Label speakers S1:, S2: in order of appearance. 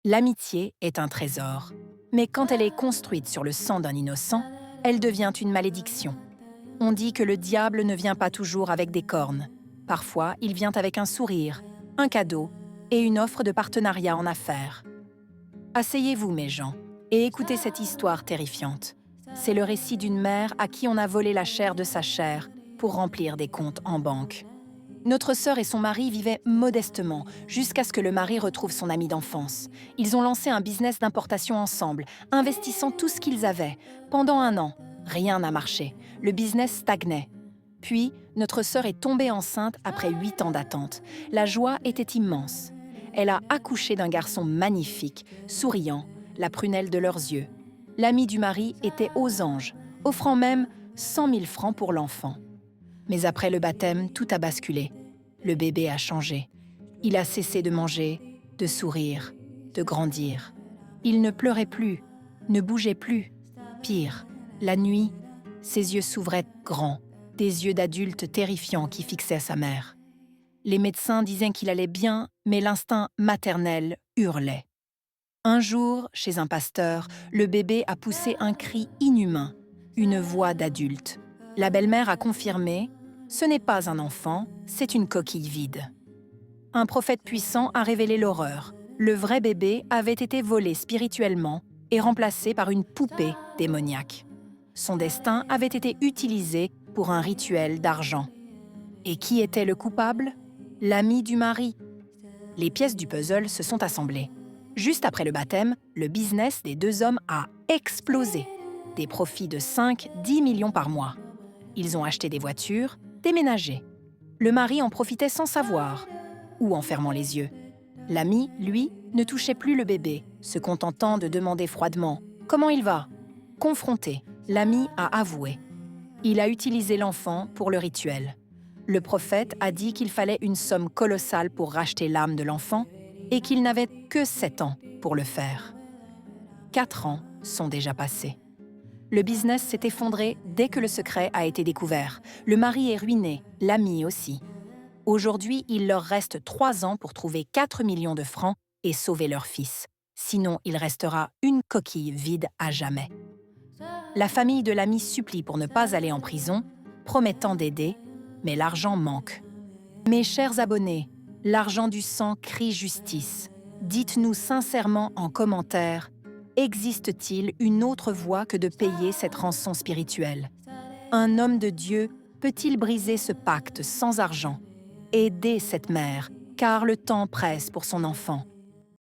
S1: L'amitié est un trésor, mais quand elle est construite sur le sang d'un innocent, elle devient une malédiction. On dit que le diable ne vient pas toujours avec des cornes. Parfois, il vient avec un sourire, un cadeau et une offre de partenariat en affaires. Asseyez-vous, mes gens, et écoutez cette histoire terrifiante. C'est le récit d'une mère à qui on a volé la chair de sa chair pour remplir des comptes en banque. Notre sœur et son mari vivaient modestement jusqu'à ce que le mari retrouve son ami d'enfance. Ils ont lancé un business d'importation ensemble, investissant tout ce qu'ils avaient. Pendant 1 an, rien n'a marché. Le business stagnait. Puis, notre sœur est tombée enceinte après 8 ans d'attente. La joie était immense. Elle a accouché d'un garçon magnifique, souriant, la prunelle de leurs yeux. L'ami du mari était aux anges, offrant même 100 000 francs pour l'enfant. Mais après le baptême, tout a basculé. Le bébé a changé. Il a cessé de manger, de sourire, de grandir. Il ne pleurait plus, ne bougeait plus. Pire, la nuit, ses yeux s'ouvraient grands, des yeux d'adulte terrifiants qui fixaient sa mère. Les médecins disaient qu'il allait bien, mais l'instinct maternel hurlait. Un jour, chez un pasteur, le bébé a poussé un cri inhumain, une voix d'adulte. La belle-mère a confirmé « Ce n'est pas un enfant, c'est une coquille vide ». Un prophète puissant a révélé l'horreur. Le vrai bébé avait été volé spirituellement et remplacé par une poupée démoniaque. Son destin avait été utilisé pour un rituel d'argent. Et qui était le coupable? L'ami du mari. Les pièces du puzzle se sont assemblées. Juste après le baptême, le business des deux hommes a explosé. Des profits de 5-10 millions par mois. Ils ont acheté des voitures, déménagé. Le mari en profitait sans savoir, ou en fermant les yeux. L'ami, lui, ne touchait plus le bébé, se contentant de demander froidement « Comment il va ?» Confronté, l'ami a avoué. Il a utilisé l'enfant pour le rituel. Le prophète a dit qu'il fallait une somme colossale pour racheter l'âme de l'enfant et qu'il n'avait que 7 ans pour le faire. 4 ans sont déjà passés. Le business s'est effondré dès que le secret a été découvert. Le mari est ruiné, l'ami aussi. Aujourd'hui, il leur reste 3 ans pour trouver 4 millions de francs et sauver leur fils. Sinon, il restera une coquille vide à jamais. La famille de l'ami supplie pour ne pas aller en prison, promettant d'aider, mais l'argent manque. Mes chers abonnés, l'argent du sang crie justice. Dites-nous sincèrement en commentaire, existe-t-il une autre voie que de payer cette rançon spirituelle? Un homme de Dieu peut-il briser ce pacte sans argent? Aidez cette mère, car le temps presse pour son enfant.